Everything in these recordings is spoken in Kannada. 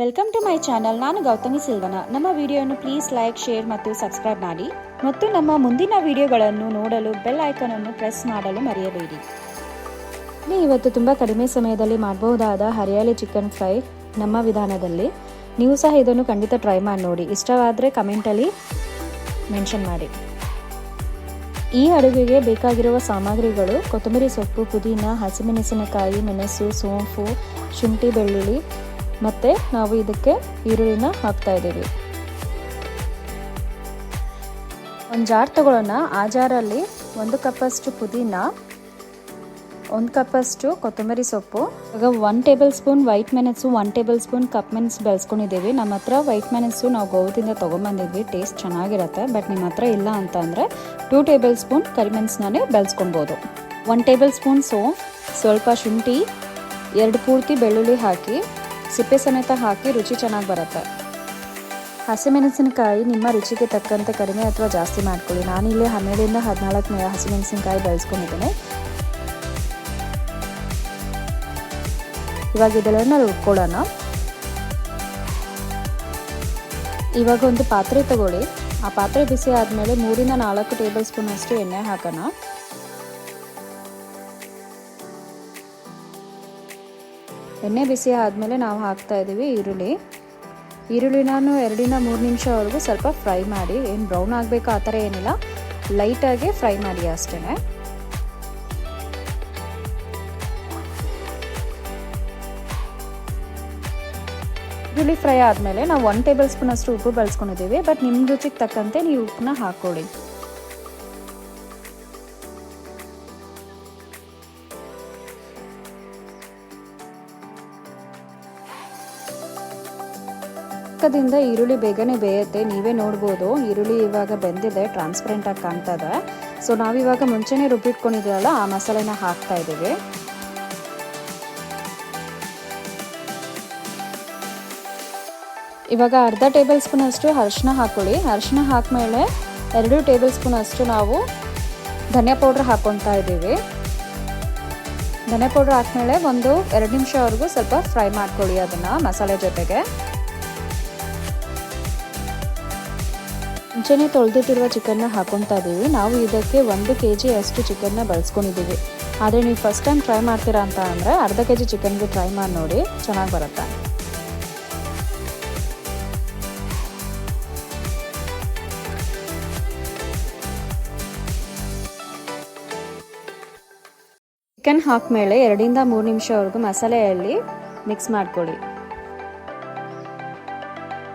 Welcome to my channel. ನಾನು ಗೌತಮಿ ಸಿಲ್ವನ. ನಮ್ಮ ವಿಡಿಯೋವನ್ನು ಪ್ಲೀಸ್ ಲೈಕ್, ಶೇರ್ ಮತ್ತು ಸಬ್ಸ್ಕ್ರೈಬ್ ಮಾಡಿ ಮತ್ತು ನಮ್ಮ ಮುಂದಿನ ವಿಡಿಯೋಗಳನ್ನು ನೋಡಲು ಬೆಲ್ ಐಕಾನ್ ಅನ್ನು ಪ್ರೆಸ್ ಮಾಡಲು ಮರೆಯಬೇಡಿ. ಇವತ್ತು ತುಂಬ ಕಡಿಮೆ ಸಮಯದಲ್ಲಿ ಮಾಡಬಹುದಾದ ಹರಿಯಾಲಿ ಚಿಕನ್ ಫ್ರೈ ನಮ್ಮ ವಿಧಾನದಲ್ಲಿ. ನೀವು ಸಹ ಇದನ್ನು ಖಂಡಿತ ಟ್ರೈ ಮಾಡಿ ನೋಡಿ. ಇಷ್ಟವಾದರೆ ಕಮೆಂಟಲ್ಲಿ ಮೆನ್ಷನ್ ಮಾಡಿ. ಈ ಅಡುಗೆಗೆ ಬೇಕಾಗಿರುವ ಸಾಮಗ್ರಿಗಳು: ಕೊತ್ತಂಬರಿ ಸೊಪ್ಪು, ಪುದೀನ, ಹಸಿಮೆಣಸಿನಕಾಯಿ, ಮೆಣಸು, ಸೋಂಪು, ಶುಂಠಿ, ಬೆಳ್ಳುಳ್ಳಿ ಮತ್ತು ನಾವು ಇದಕ್ಕೆ ಈರುಳ್ಳಿನ ಹಾಕ್ತಾ ಇದ್ದೀವಿ. ಒಂದು ಜಾರ್ ತಗೊಳ್ಳೋಣ. ಆ ಜಾರಲ್ಲಿ 1 ಕಪ್ಪಷ್ಟು ಪುದೀನ, 1 ಕಪ್ಪಷ್ಟು ಕೊತ್ತಂಬರಿ ಸೊಪ್ಪು, ಈಗ 1 ಟೇಬಲ್ ಸ್ಪೂನ್ ವೈಟ್ ಮೆಣಸು, 1 ಟೇಬಲ್ ಸ್ಪೂನ್ ಕಪ್ ಮೆಣಸು ಬೆಳೆಸ್ಕೊಂಡಿದ್ದೀವಿ. ನಮ್ಮ ಹತ್ರ ವೈಟ್ ಮೆಣಸು ನಾವು ಗೋವಾದಿಂದ ತೊಗೊಂಬಂದಿದ್ವಿ, ಟೇಸ್ಟ್ ಚೆನ್ನಾಗಿರುತ್ತೆ. ಬಟ್ ನಿಮ್ಮ ಹತ್ರ ಇಲ್ಲ ಅಂತ ಅಂದರೆ 2 ಟೇಬಲ್ ಸ್ಪೂನ್ ಕರಿಮೆಣಸನ್ನೇ ಬೆಳೆಸ್ಕೊಬೋದು. 1 ಟೇಬಲ್ ಸ್ಪೂನ್ ಸೋಂಪು, ಸ್ವಲ್ಪ ಶುಂಠಿ, 2 ಪೂರ್ತಿ ಬೆಳ್ಳುಳ್ಳಿ ಹಾಕಿ ಸಿಪ್ಪೆ ಸಮೇತ ಹಾಕಿ ರುಚಿ ಚೆನ್ನಾಗಿ ಬರುತ್ತೆ. ಹಸಿಮೆಣಸಿನಕಾಯಿ ನಿಮ್ಮ ರುಚಿಗೆ ತಕ್ಕಂತೆ ಕಡಿಮೆ ಅಥವಾ ಜಾಸ್ತಿ ಮಾಡ್ಕೊಳ್ಳಿ. ನಾನಿಲ್ಲಿ 12ರಿಂದ 14 ಹಸಿಮೆಣಸಿನಕಾಯಿ ಬೆಳೆಸ್ಕೊಂಡಿದ್ದೇನೆ. ಇವಾಗ ಇದೆಲ್ಲನ ರುಬ್ಕೊಳ್ಳೋಣ. ಇವಾಗ ಒಂದು ಪಾತ್ರೆ ತಗೊಳ್ಳಿ. ಆ ಪಾತ್ರೆ ಬಿಸಿ ಆದಮೇಲೆ 3ರಿಂದ 4 ಟೇಬಲ್ ಸ್ಪೂನ್ ಅಷ್ಟು ಎಣ್ಣೆ ಹಾಕೋಣ. ಎಣ್ಣೆ ಬಿಸಿ ಆದಮೇಲೆ ನಾವು ಹಾಕ್ತಾ ಇದ್ದೀವಿ ಈರುಳ್ಳಿನ 2ರಿಂದ 3 ನಿಮಿಷವರೆಗೂ ಸ್ವಲ್ಪ ಫ್ರೈ ಮಾಡಿ. ಏನು ಬ್ರೌನ್ ಆಗಬೇಕು ಆ ಥರ ಏನಿಲ್ಲ, ಲೈಟಾಗಿ ಫ್ರೈ ಮಾಡಿ ಅಷ್ಟೇ. ಈರುಳ್ಳಿ ಫ್ರೈ ಆದಮೇಲೆ ನಾವು 1 ಟೇಬಲ್ ಸ್ಪೂನ್ ಅಷ್ಟು ಉಪ್ಪು ಬಳಸ್ಕೊಂಡಿದ್ದೀವಿ. ಬಟ್ ನಿಮ್ಮ ರುಚಿಗೆ ತಕ್ಕಂತೆ ನೀವು ಉಪ್ಪನ್ನ ಹಾಕ್ಕೊಳ್ಳಿ. ಪಕ್ಕದಿಂದ ಈರುಳ್ಳಿ ಬೇಗನೆ ಬೇಯುತ್ತೆ. ನೀವೇ ನೋಡ್ಬೋದು, ಈರುಳ್ಳಿ ಇವಾಗ ಬೆಂದಿದೆ, ಟ್ರಾನ್ಸ್ಪರೆಂಟ್ ಆಗಿ ಕಾಣ್ತಾ ಇದೆ. ಸೊ ನಾವಿವಾಗ ಮುಂಚೆನೇ ರುಬ್ಬಿಟ್ಕೊಂಡಿದ್ದೀವಲ್ಲ, ಆ ಮಸಾಲೆನ ಹಾಕ್ತಾ ಇದ್ದೀವಿ. ಇವಾಗ ಅರ್ಧ ಟೇಬಲ್ ಸ್ಪೂನ್ ಅಷ್ಟು ಅರಿಶಿನ ಹಾಕೊಳ್ಳಿ. ಅರಿಶಿನ ಹಾಕ್ಮೇಲೆ 2 ಟೇಬಲ್ ಸ್ಪೂನ್ ಅಷ್ಟು ನಾವು ಧನಿಯಾ ಪೌಡ್ರ್ ಹಾಕ್ಕೊತಾ ಇದ್ದೀವಿ. ಧನಿಯಾ ಪೌಡ್ರ್ ಹಾಕ್ಮೇಲೆ 1-2 ನಿಮಿಷವರೆಗೂ ಸ್ವಲ್ಪ ಫ್ರೈ ಮಾಡ್ಕೊಳ್ಳಿ ಅದನ್ನು ಮಸಾಲೆ ಜೊತೆಗೆ. ಮುಂಚೆನೇ ತೊಳೆದಿಟ್ಟಿರುವ ಚಿಕನ್ನ ಹಾಕೊತಾ ಇದ್ದೀವಿ. ನಾವು ಇದಕ್ಕೆ 1 kg ಅಷ್ಟು ಚಿಕನ್ನ ಬಳಸ್ಕೊಂಡಿದ್ದೀವಿ. ಆದರೆ ನೀವು ಫಸ್ಟ್ ಟೈಮ್ ಟ್ರೈ ಮಾಡ್ತೀರಾ ಅಂತ ಅಂದರೆ ಅರ್ಧ kg ಚಿಕನ್ಗೆ ಟ್ರೈ ಮಾಡಿ ನೋಡಿ, ಚೆನ್ನಾಗಿ ಬರುತ್ತೆ. ಚಿಕನ್ ಹಾಕ್ಮೇಲೆ 2ರಿಂದ 3 ನಿಮಿಷವರೆಗೂ ಮಸಾಲೆಯಲ್ಲಿ ಮಿಕ್ಸ್ ಮಾಡ್ಕೊಳ್ಳಿ.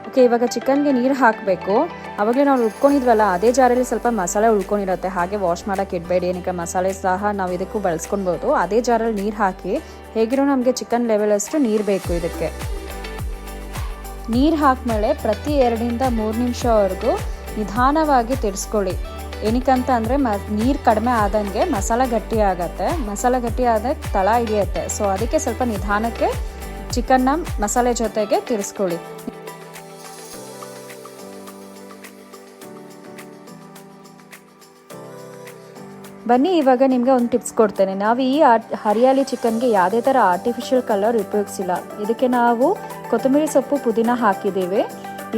ಓಕೆ, ಇವಾಗ ಚಿಕನ್ಗೆ ನೀರು ಹಾಕಬೇಕು. ಆವಾಗಲೇ ನಾವು ರುಬ್ಕೊಂಡಿದ್ವಲ್ಲ, ಅದೇ ಜಾರಲ್ಲಿ ಸ್ವಲ್ಪ ಮಸಾಲೆ ಉಳ್ಕೊಂಡಿರುತ್ತೆ. ಹಾಗೆ ವಾಶ್ ಮಾಡೋಕ್ಕೆ ಇಡಬೇಡಿ. ಏನಕ್ಕೆ ಮಸಾಲೆ ಸಹ ನಾವು ಇದಕ್ಕೂ ಬಳಸ್ಕೊಬೋದು. ಅದೇ ಜಾರಲ್ಲಿ ನೀರು ಹಾಕಿ, ಹೇಗಿರೋ ನಮಗೆ ಚಿಕನ್ ಲೆವೆಲ್ ಅಷ್ಟು ನೀರು ಬೇಕು ಇದಕ್ಕೆ. ನೀರು ಹಾಕ್ಮೇಲೆ ಪ್ರತಿ 2ರಿಂದ 3 ನಿಮಿಷವರೆಗೂ ನಿಧಾನವಾಗಿ ತಿರ್ಸ್ಕೊಳ್ಳಿ. ಏನಕ್ಕಂತ ಅಂದರೆ ನೀರು ಕಡಿಮೆ ಆದಂಗೆ ಮಸಾಲೆ ಗಟ್ಟಿ ಆಗತ್ತೆ. ಮಸಾಲೆ ಗಟ್ಟಿ ಆದಾಗ ತಳ ಹಿಡಿಯುತ್ತೆ. ಸೊ ಅದಕ್ಕೆ ಸ್ವಲ್ಪ ನಿಧಾನಕ್ಕೆ ಚಿಕನ್ನ ಮಸಾಲೆ ಜೊತೆಗೆ ತಿರ್ಸ್ಕೊಳ್ಳಿ. ಬನ್ನಿ, ಇವಾಗ ನಿಮಗೆ ಒಂದು ಟಿಪ್ಸ್ ಕೊಡ್ತೇನೆ. ನಾವು ಈ ಹರಿಯಾಲಿ ಚಿಕನ್ಗೆ ಯಾವುದೇ ಥರ ಆರ್ಟಿಫಿಷಿಯಲ್ ಕಲರ್ ಉಪಯೋಗಿಸಿಲ್ಲ. ಇದಕ್ಕೆ ನಾವು ಕೊತ್ತಂಬರಿ ಸೊಪ್ಪು, ಪುದೀನ ಹಾಕಿದ್ದೀವಿ.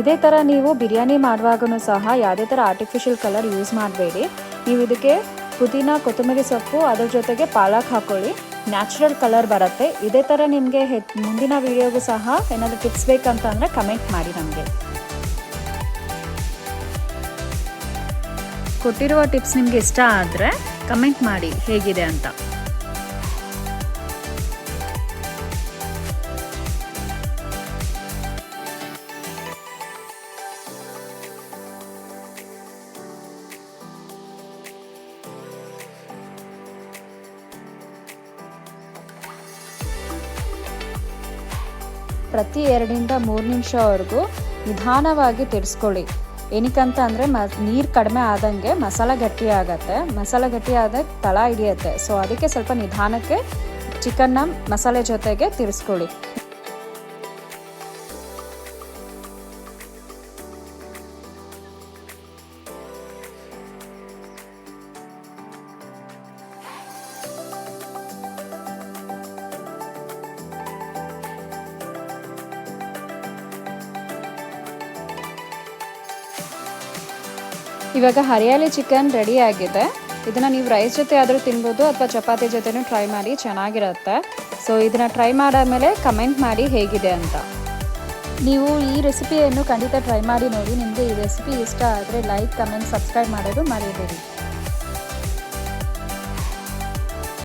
ಇದೇ ಥರ ನೀವು ಬಿರಿಯಾನಿ ಮಾಡುವಾಗೂ ಸಹ ಯಾವುದೇ ಥರ ಆರ್ಟಿಫಿಷಿಯಲ್ ಕಲರ್ ಯೂಸ್ ಮಾಡಬೇಡಿ. ನೀವು ಇದಕ್ಕೆ ಪುದೀನ, ಕೊತ್ತಂಬರಿ ಸೊಪ್ಪು, ಅದ್ರ ಜೊತೆಗೆ ಪಾಲಕ್ ಹಾಕ್ಕೊಳ್ಳಿ. ನ್ಯಾಚುರಲ್ ಕಲರ್ ಬರುತ್ತೆ. ಇದೇ ಥರ ನಿಮಗೆ ಮುಂದಿನ ವೀಡಿಯೋಗೂ ಸಹ ಏನಾದರೂ ಟಿಪ್ಸ್ ಬೇಕಂತ ಅಂದರೆ ಕಮೆಂಟ್ ಮಾಡಿ. ನಮಗೆ ಕೊಟ್ಟಿರುವ ಟಿಪ್ಸ್ ನಿಮಗೆ ಇಷ್ಟ ಆದರೆ ಕಮೆಂಟ್ ಮಾಡಿ ಹೇಗಿದೆ ಅಂತ. ಪ್ರತಿ 2ರಿಂದ 3 ನಿಮಿಷವರೆಗೂ ನಿಧಾನವಾಗಿ ತಿರ್ಸ್ಕೊಳ್ಳಿ. ಏನಕ್ಕಂತ ಅಂದರೆ ನೀರು ಕಡಿಮೆ ಆದಂಗೆ ಮಸಾಲೆ ಗಟ್ಟಿ ಆಗತ್ತೆ. ಮಸಾಲೆ ಗಟ್ಟಿ ಆದಾಗ ತಳ ಹಿಡಿಯುತ್ತೆ. ಸೊ ಅದಕ್ಕೆ ಸ್ವಲ್ಪ ನಿಧಾನಕ್ಕೆ ಚಿಕನ್ನ ಮಸಾಲೆ ಜೊತೆಗೆ ತಿರ್ಸ್ಕೊಳ್ಳಿ. ಇವಾಗ ಹರಿಯಾಲಿ ಚಿಕನ್ ರೆಡಿ ಆಗಿದೆ. ಇದನ್ನು ನೀವು ರೈಸ್ ಜೊತೆ ಆದರೂ ತಿನ್ಬೋದು ಅಥವಾ ಚಪಾತಿ ಜೊತೆನೂ ಟ್ರೈ ಮಾಡಿ, ಚೆನ್ನಾಗಿರುತ್ತೆ. ಸೊ ಇದನ್ನು ಟ್ರೈ ಮಾಡಾದ್ಮೇಲೆ ಕಮೆಂಟ್ ಮಾಡಿ ಹೇಗಿದೆ ಅಂತ. ನೀವು ಈ ರೆಸಿಪಿಯನ್ನು ಖಂಡಿತ ಟ್ರೈ ಮಾಡಿ ನೋಡಿ. ನಿಮಗೆ ಈ ರೆಸಿಪಿ ಇಷ್ಟ ಆದರೆ ಲೈಕ್, ಕಮೆಂಟ್, ಸಬ್ಸ್ಕ್ರೈಬ್ ಮಾಡೋದು ಮರೆಯಬೇಡಿ.